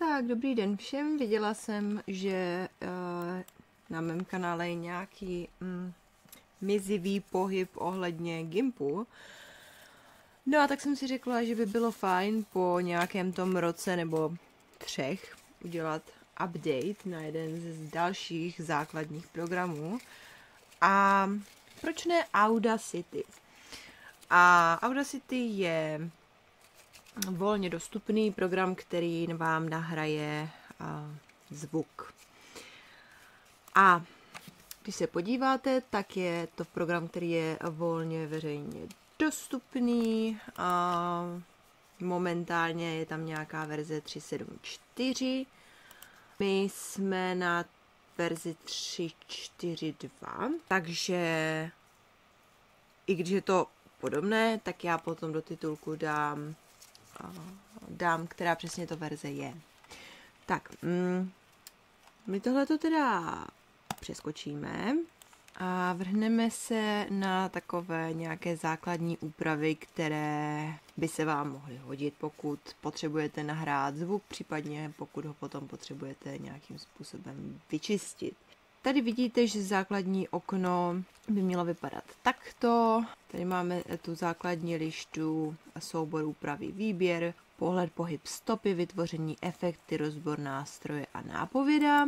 Tak, dobrý den všem. Viděla jsem, že na mém kanále je nějaký mizivý pohyb ohledně Gimpu. No a tak jsem si řekla, že by bylo fajn po nějakém tom roce nebo 3 udělat update na jeden z dalších základních programů. A proč ne Audacity? A Audacity je volně dostupný program, který vám nahraje zvuk. A když se podíváte, tak je to program, který je volně veřejně dostupný. Momentálně je tam nějaká verze 3.7.4. My jsme na verzi 3.4.2, takže i když je to podobné, tak já potom do titulku dám, která přesně to verze je. Tak, my tohleto teda přeskočíme a vrhneme se na takové nějaké základní úpravy, které by se vám mohly hodit, pokud potřebujete nahrát zvuk, případně pokud ho potom potřebujete nějakým způsobem vyčistit. Tady vidíte, že základní okno by mělo vypadat takto. Tady máme tu základní lištu a soubor úpravy výběr, pohled, pohyb stopy, vytvoření efekty, rozbor nástroje a nápověda.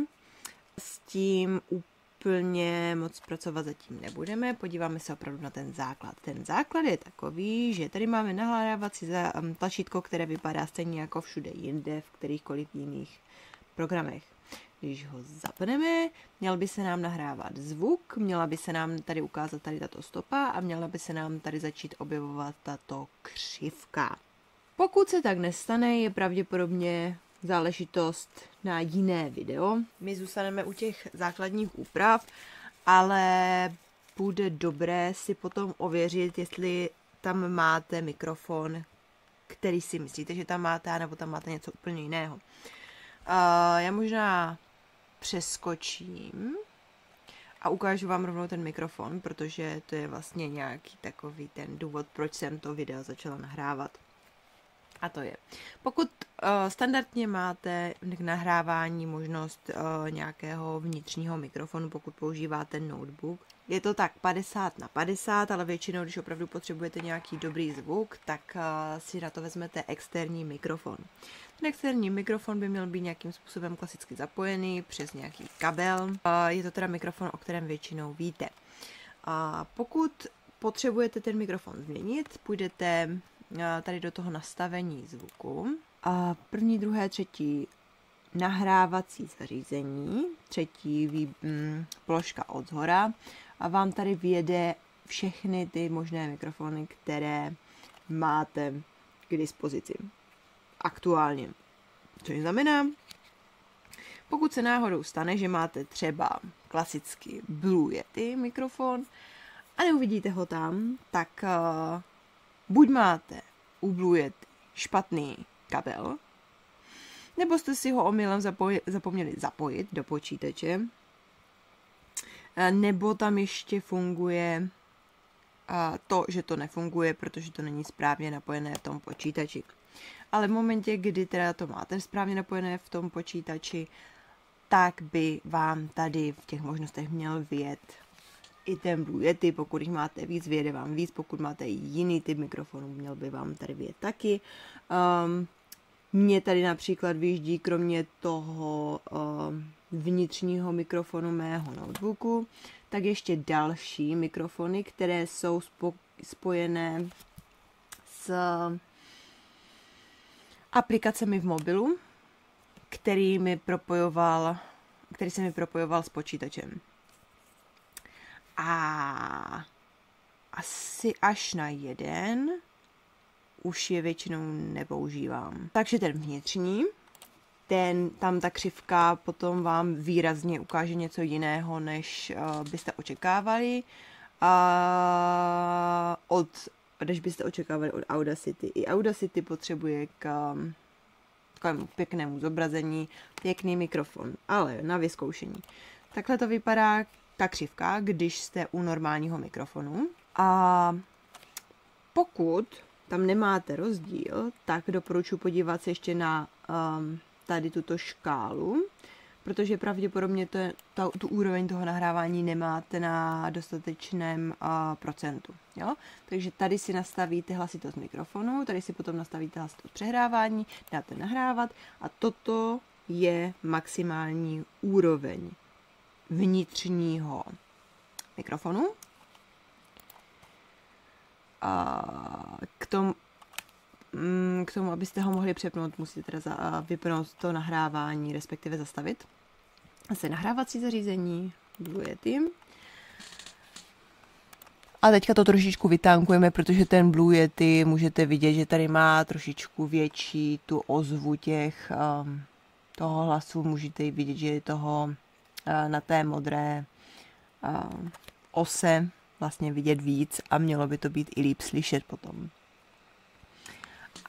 S tím úplně moc pracovat zatím nebudeme, podíváme se opravdu na ten základ. Ten základ je takový, že tady máme nahrávací tlačítko, které vypadá stejně jako všude jinde v kterýchkoliv jiných programech. Když ho zapneme, měl by se nám nahrávat zvuk, měla by se nám tady ukázat tady tato stopa a měla by se nám tady začít objevovat tato křivka. Pokud se tak nestane, je pravděpodobně záležitost na jiné video. My zůstaneme u těch základních úprav, ale bude dobré si potom ověřit, jestli tam máte mikrofon, který si myslíte, že tam máte, nebo tam máte něco úplně jiného. Já možná přeskočím a ukážu vám rovnou ten mikrofon, protože to je vlastně nějaký takový ten důvod, proč jsem to video začala nahrávat. A to je, pokud standardně máte k nahrávání možnost nějakého vnitřního mikrofonu, pokud používáte notebook, je to tak 50/50, ale většinou, když opravdu potřebujete nějaký dobrý zvuk, tak si na to vezmete externí mikrofon. Ten externí mikrofon by měl být nějakým způsobem klasicky zapojený přes nějaký kabel. Je to teda mikrofon, o kterém většinou víte. Pokud potřebujete ten mikrofon změnit, půjdete tady do toho nastavení zvuku. První, druhé, třetí nahrávací zařízení, třetí položka odzhora a vám tady vyjede všechny ty možné mikrofony, které máte k dispozici aktuálně. Což znamená, pokud se náhodou stane, že máte třeba klasicky Blue Yeti mikrofon a neuvidíte ho tam, tak buď máte u Blue Yeti špatný kabel, nebo jste si ho omylem zapomněli zapojit do počítače, nebo tam ještě funguje to, že to nefunguje, protože to není správně napojené v tom počítači. Ale v momentě, kdy teda to máte správně napojené v tom počítači, tak by vám tady v těch možnostech měl vyjet i ten Blue Yeti, pokud jich máte víc, vyjede vám víc, pokud máte jiný typ mikrofonu, měl by vám tady vyjet taky. Mně tady například vyjíždí kromě toho vnitřního mikrofonu mého notebooku, tak ještě další mikrofony, které jsou spojené s aplikacemi v mobilu, který se mi propojoval s počítačem. A asi až na jeden už je většinou nepoužívám. Takže ten vnitřní, tam ta křivka potom vám výrazně ukáže něco jiného, než byste očekávali. Než byste očekávali od Audacity. I Audacity potřebuje k takovému pěknému zobrazení pěkný mikrofon, ale na vyzkoušení. Takhle to vypadá ta křivka, když jste u normálního mikrofonu. A pokud tam nemáte rozdíl, tak doporučuji podívat se ještě na tady tuto škálu, protože pravděpodobně tu úroveň toho nahrávání nemáte na dostatečném procentu. Jo? Takže tady si nastavíte hlasitost mikrofonu, tady si potom nastavíte hlasitost přehrávání, dáte nahrávat a toto je maximální úroveň vnitřního mikrofonu. A k tomu, abyste ho mohli přepnout, musíte teda vypnout to nahrávání, respektive zastavit. Zase nahrávací zařízení, Blue Yeti. A teďka to trošičku vytánkujeme, protože ten Blue Yeti můžete vidět, že tady má trošičku větší tu ozvu toho hlasu. Můžete vidět, že je toho na té modré ose vlastně vidět víc a mělo by to být i líp slyšet potom.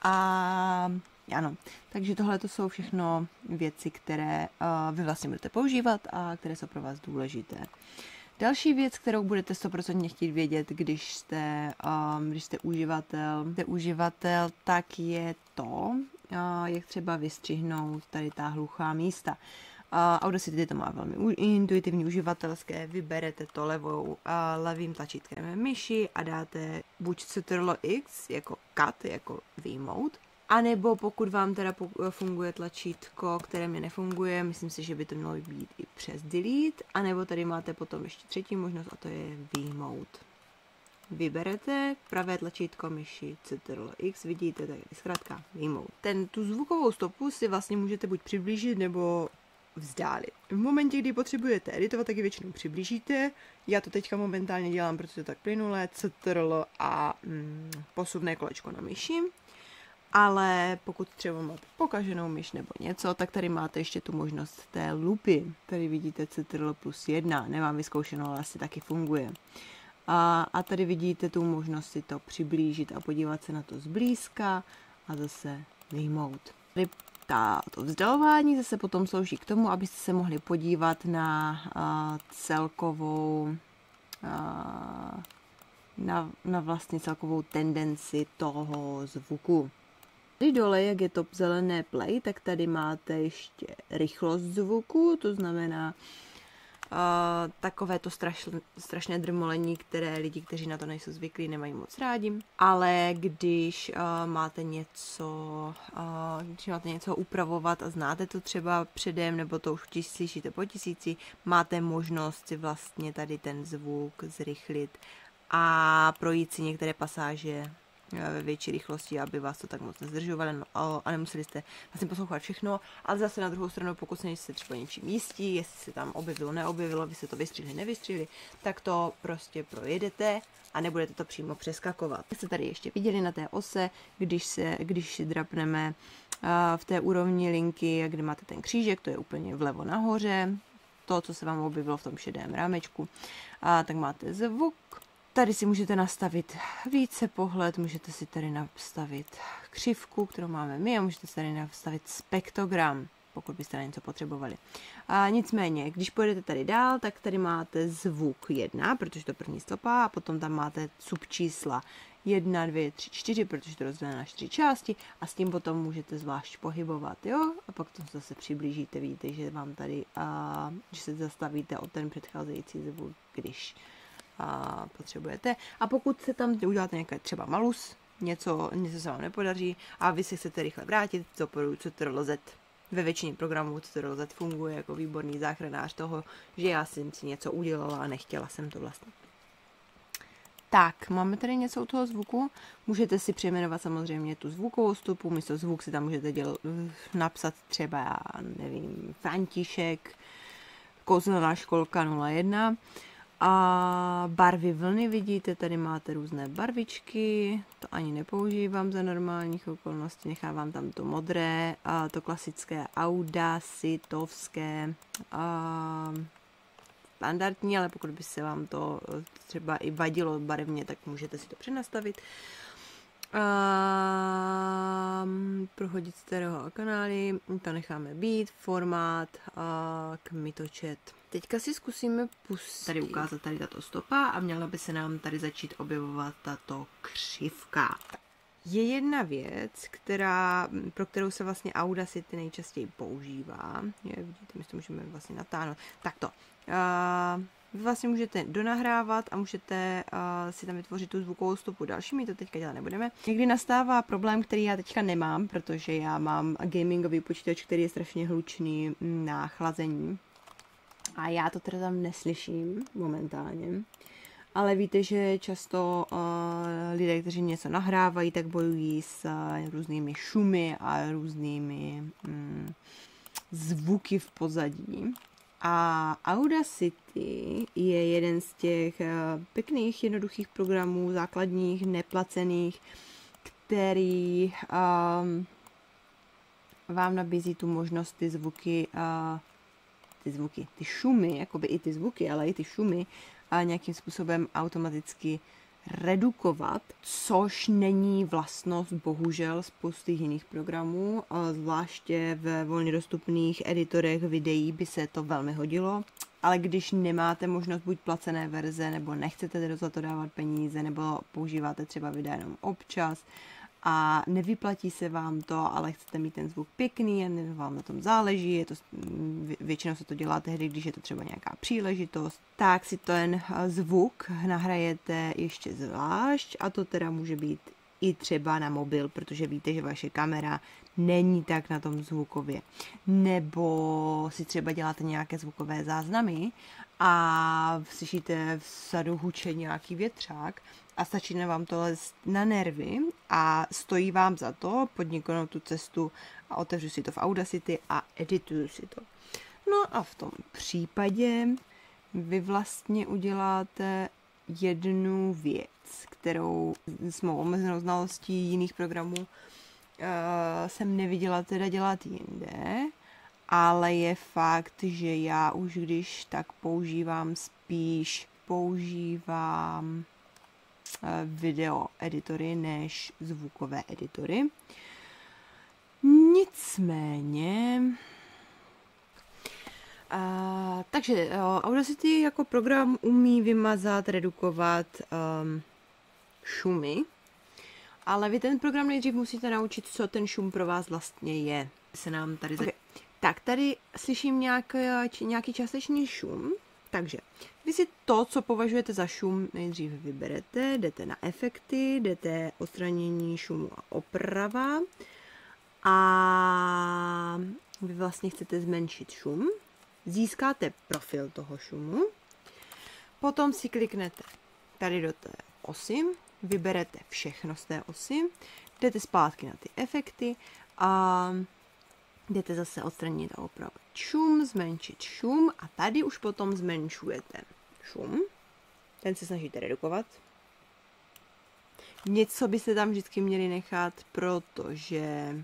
A ano, takže tohle to jsou všechno věci, které vy vlastně budete používat a které jsou pro vás důležité. Další věc, kterou budete 100% chtít vědět, když jste uživatel, tak je to, jak třeba vystřihnout tady ta hluchá místa. Audacity to má velmi intuitivní, uživatelské, vyberete to levým tlačítkem myši a dáte buď Ctrl+X jako cut, jako vyjmout, anebo pokud vám teda funguje tlačítko, které mě nefunguje, myslím si, že by to mělo být i přes delete, anebo tady máte potom ještě třetí možnost a to je vyjmout. Vyberete pravé tlačítko myši Ctrl+X, vidíte tady zkrátka vyjmout. Tu zvukovou stopu si vlastně můžete buď přiblížit nebo vzdálit. V momentě, kdy potřebujete editovat, tak ji většinou přiblížíte. Já to teďka momentálně dělám, protože je tak plynulé, Ctrl a posuvné kolečko na myši. Ale pokud třeba máte pokaženou myš nebo něco, tak tady máte ještě tu možnost té lupy. Tady vidíte Ctrl+1, nemám vyzkoušeno, ale asi taky funguje. A tady vidíte tu možnost si to přiblížit a podívat se na to zblízka a zase vyjmout. Tady to vzdalování zase potom slouží k tomu, abyste se mohli podívat na vlastně celkovou tendenci toho zvuku. Tady dole, jak je to zelené play, tak tady máte ještě rychlost zvuku, to znamená takové to strašné drmolení, které lidi, kteří na to nejsou zvyklí, nemají moc rádi. Ale když máte něco upravovat a znáte to třeba předem, nebo to už slyšíte po tisíci, máte možnost si vlastně tady ten zvuk zrychlit a projít si některé pasáže ve větší rychlosti, aby vás to tak moc nezdržovalo a nemuseli jste vlastně poslouchat všechno, ale zase na druhou stranu, pokud se nejste třeba něčím jistí, jestli se tam objevilo, neobjevilo, vy se to vystřihli, nevystřihli, tak to prostě projedete a nebudete to přímo přeskakovat. Jak jste tady ještě viděli na té ose, když si drapneme v té úrovni linky, kde máte ten křížek, to je úplně vlevo nahoře, to, co se vám objevilo v tom šedém rámečku, tak máte zvuk. Tady si můžete nastavit více pohled, můžete si tady nastavit křivku, kterou máme my, a můžete si tady nastavit spektrogram, pokud byste na něco potřebovali. A nicméně, když pojedete tady dál, tak tady máte zvuk 1, protože to je první stopa, a potom tam máte subčísla 1, 2, 3, 4, protože to je rozdělené na 4 části a s tím potom můžete zvlášť pohybovat, jo? A pak to zase přiblížíte, vidíte, že vám tady, že se zastavíte o ten předcházející zvuk, když potřebujete. A pokud se tam uděláte nějaký třeba malus, něco se vám nepodaří a vy si chcete rychle vrátit, doporučuji Ctrl+Z. Ve většině programů Ctrl+Z funguje jako výborný záchranář toho, že já jsem si něco udělala a nechtěla jsem to vlastně. Tak, máme tady něco u toho zvuku. Můžete si přejmenovat samozřejmě tu zvukovou stopu, místo zvuk si tam můžete napsat třeba, nevím, František, kouzelná školka 01. A barvy vlny vidíte, tady máte různé barvičky, to ani nepoužívám za normálních okolností, nechávám tam to modré, a to klasické audacitovské, standardní, ale pokud by se vám to třeba i vadilo barevně, tak můžete si to přenastavit. Prohodit stereo kanály, to necháme být, formát, kmitočet. Teďka si zkusíme tady ukázat tady tato stopa a měla by se nám tady začít objevovat tato křivka. je jedna věc, pro kterou se vlastně Audacity nejčastěji používá. Vidíte, my to můžeme vlastně natáhnout. Takto. Vy vlastně můžete donahrávat a můžete si tam vytvořit tu zvukovou stopu další, my to teďka dělat nebudeme. Někdy nastává problém, který já teďka nemám, protože já mám gamingový počítač, který je strašně hlučný na chlazení. A já to teda tam neslyším momentálně. Ale víte, že často lidé, kteří něco nahrávají, tak bojují s různými šumy a různými zvuky v pozadí. A Audacity je jeden z těch pěkných, jednoduchých programů, základních, neplacených, který vám nabízí tu možnost ty šumy, jakoby i ty zvuky, ale i ty šumy, a nějakým způsobem automaticky redukovat, což není vlastnost bohužel spousty jiných programů, zvláště v volně dostupných editorech videí by se to velmi hodilo, ale když nemáte možnost buď placené verze, nebo nechcete za to dávat peníze, nebo používáte třeba videa jenom občas a nevyplatí se vám to, ale chcete mít ten zvuk pěkný a vám na tom záleží, většinou se to dělá tehdy, když je to třeba nějaká příležitost, tak si ten zvuk nahrajete ještě zvlášť a to teda může být i třeba na mobil, protože víte, že vaše kamera není tak na tom zvukově. Nebo si třeba děláte nějaké zvukové záznamy a slyšíte vzadu huče nějaký větřák a začíná vám to lézt na nervy a stojí vám za to podniknout tu cestu a otevřu si to v Audacity a edituju si to. No a v tom případě vy vlastně uděláte jednu věc, kterou s mou omezenou znalostí jiných programů jsem neviděla teda dělat jinde, ale je fakt, že já už když tak používám video editory než zvukové editory. Nicméně takže Audacity jako program umí vymazat, redukovat šumy, ale vy ten program nejdřív musíte naučit, co ten šum pro vás vlastně je. Se nám tady Tak, tady slyším nějaký částečný šum, takže vy si to, co považujete za šum, nejdřív vyberete, jdete na efekty, jdete odstranění šumu a oprava a vy vlastně chcete zmenšit šum, získáte profil toho šumu, potom si kliknete tady do té osy, vyberete všechno z té osy, jdete zpátky na ty efekty a jdete zase odstranit a opravit šum, zmenšit šum a tady už potom zmenšujete šum. Ten se snažíte redukovat. Něco byste tam vždycky měli nechat, protože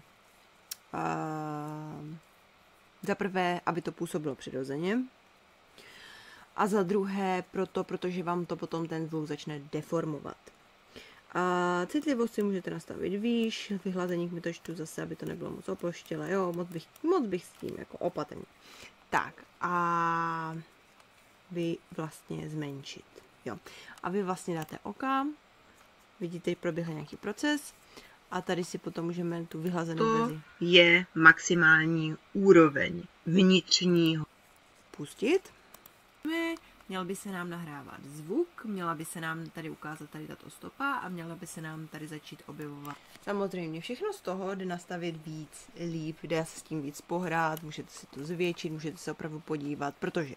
za prvé, aby to působilo přirozeně a za druhé protože vám to potom ten zvuk začne deformovat. A citlivost si můžete nastavit výš, vyhlazení kmitočtu zase, aby to nebylo moc oploštělé, jo, moc bych s tím jako opatrně. Tak a vy vlastně zmenšit, jo. A vy vlastně dáte OK, vidíte, že proběhl nějaký proces a tady si potom můžeme tu vyhlazenou verzi. Je maximální úroveň vnitřního. Pustit. Měl by se nám nahrávat zvuk, měla by se nám tady ukázat tady tato stopa a měla by se nám tady začít objevovat. Samozřejmě všechno z toho jde nastavit víc líp, jde se s tím víc pohrát, můžete si to zvětšit, můžete se opravdu podívat, protože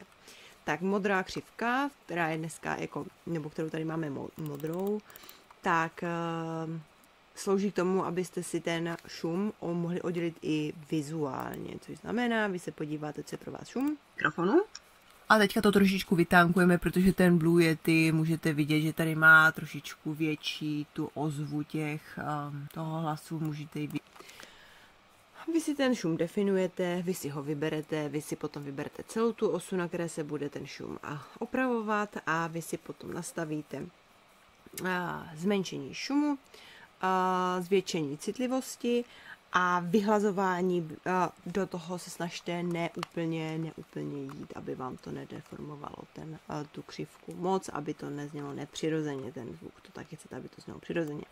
tak modrá křivka, která je dneska jako, nebo kterou tady máme modrou, tak slouží k tomu, abyste si ten šum mohli oddělit i vizuálně, což znamená, vy se podíváte, co je pro vás šum. Mikrofonu. A teďka to trošičku vytánkujeme, protože ten Blue Yeti můžete vidět, že tady má trošičku větší tu ozvu toho hlasu, můžete ji vidět. Vy si ten šum definujete, vy si ho vyberete, vy si potom vyberete celou tu osu, na které se bude ten šum opravovat a vy si potom nastavíte zmenšení šumu, zvětšení citlivosti a vyhlazování. Do toho se snažte neúplně jít, aby vám to nedeformovalo tu křivku moc, aby to neznělo nepřirozeně ten zvuk. To taky chcete, aby to znělo přirozeně.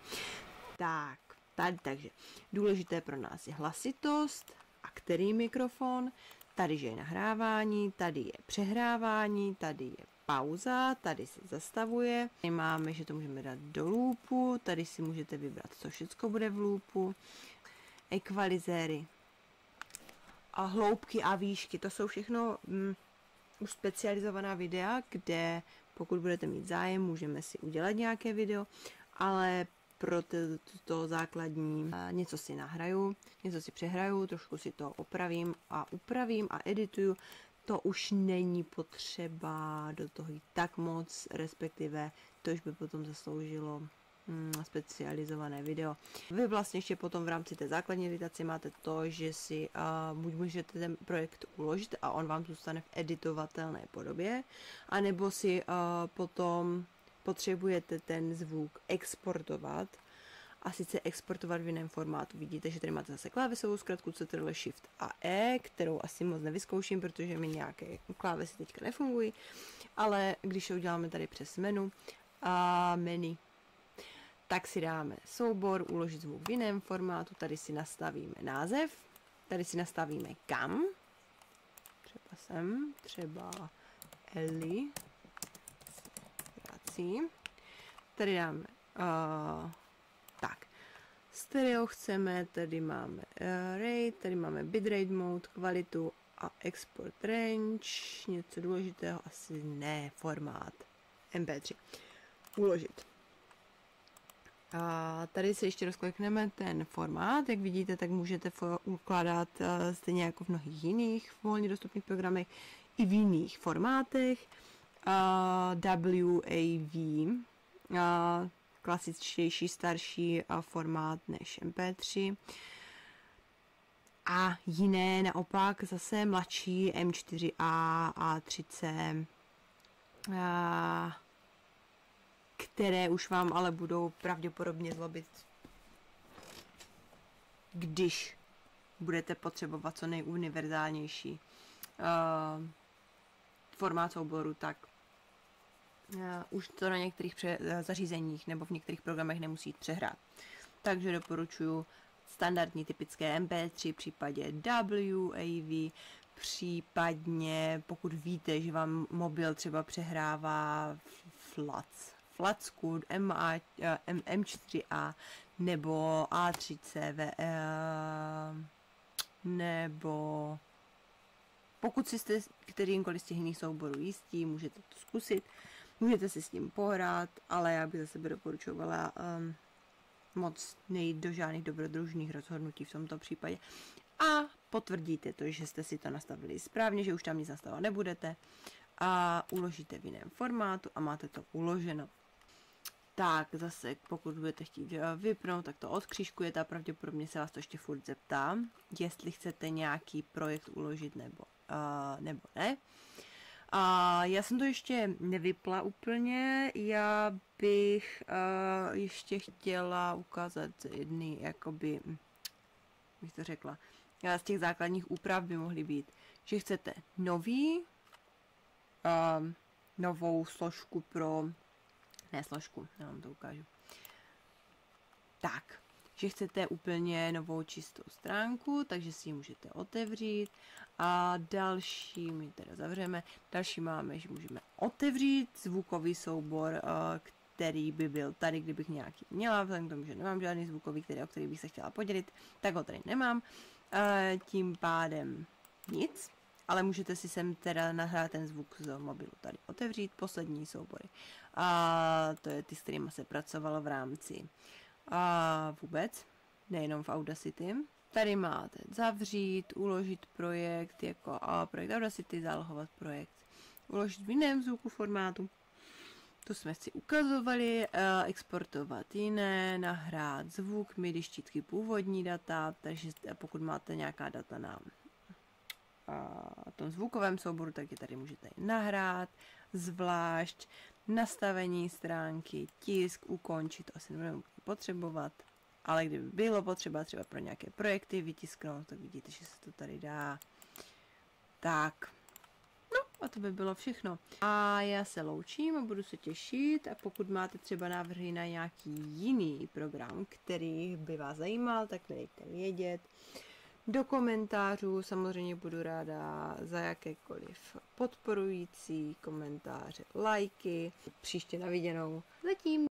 Tak, Tady, takže důležité pro nás je hlasitost a který mikrofon. Tady je nahrávání, tady je přehrávání, tady je pauza, tady se zastavuje. Tady máme, že to můžeme dát do loopu, tady si můžete vybrat, co všechno bude v loopu. Ekvalizéry a hloubky a výšky, to jsou všechno už specializovaná videa, kde pokud budete mít zájem, můžeme si udělat nějaké video, ale pro to základní něco si nahraju, něco si přehraju, trošku si to upravím a edituju. To už není potřeba do toho jít tak moc, respektive to už by potom zasloužilo specializované video. Vy vlastně ještě potom v rámci té základní editace máte to, že si buď můžete ten projekt uložit a on vám zůstane v editovatelné podobě, anebo si potom potřebujete ten zvuk exportovat, a sice exportovat v jiném formátu. Vidíte, že tady máte zase klávesovou zkratku Ctrl Shift a E, kterou asi moc nevyzkouším, protože mi nějaké klávesy teďka nefungují, ale když je uděláme tady přes menu a menu, tak si dáme soubor, uložit zvuk v jiném formátu, tady si nastavíme název, tady si nastavíme kam, třeba sem, třeba Eli, tady dáme tak, stereo chceme, tady máme rate, tady máme bitrate mode, kvalitu a export range, něco důležitého, asi ne, formát MP3, uložit. A tady si ještě rozklikneme ten formát, jak vidíte, tak můžete ukládat stejně jako v mnohých jiných volně dostupných programech i v jiných formátech. WAV, klasičtější, starší formát než MP3 a jiné naopak zase mladší M4A, A3C, které už vám ale budou pravděpodobně zlobit, když budete potřebovat co nejuniverzálnější formát souboru, tak už to na některých zařízeních nebo v některých programech nemusí přehrát. Takže doporučuji standardní typické MP3, v případě WAV, případně pokud víte, že vám mobil třeba přehrává flacku M4A nebo A3C, nebo pokud si jste kterýmkoliv z těch jiných souborů jistí, můžete to zkusit, můžete si s tím pohrát, ale já bych za sebe doporučovala moc nejít do žádných dobrodružných rozhodnutí v tomto případě. A potvrdíte to, že jste si to nastavili správně, že už tam nic nastavovat nebudete a uložíte v jiném formátu a máte to uloženo. Tak zase, pokud budete chtít vypnout, tak to odkřížkujete a pravděpodobně se vás to ještě furt zeptá, jestli chcete nějaký projekt uložit nebo ne. A já jsem to ještě nevypla úplně, já bych ještě chtěla ukázat jedny, jakoby, bych to řekla, z těch základních úprav by mohly být, že chcete novou složku já vám to ukážu. Tak, že chcete úplně novou čistou stránku, takže si ji můžete otevřít. A další, my teda zavřeme, další máme, že můžeme otevřít zvukový soubor, který by byl tady, kdybych nějaký měla, vzhledem k tomu, že nemám žádný zvukový, o který bych se chtěla podělit, tak ho tady nemám. Tím pádem nic, ale můžete si sem teda nahrát ten zvuk z mobilu tady otevřít, poslední soubory. A to je ty, s kterými se pracovalo v rámci vůbec, nejenom v Audacity. Tady máte zavřít, uložit projekt jako projekt Audacity, zálohovat projekt, uložit v jiném zvuku formátu. To jsme si ukazovali, exportovat jiné, nahrát zvuk, MIDI štítky původní data, takže pokud máte nějaká data na tom zvukovém souboru, tak je tady můžete nahrát, zvlášť nastavení stránky, tisk, ukončit, to asi nebudeme potřebovat, ale kdyby bylo potřeba třeba pro nějaké projekty vytisknout, tak vidíte, že se to tady dá. Tak, no A to by bylo všechno. A já se loučím a budu se těšit a pokud máte třeba návrhy na nějaký jiný program, který by vás zajímal, tak dejte vědět. Do komentářů samozřejmě budu ráda za jakékoliv podporující komentáře, lajky. Příště na viděnou. Zatím.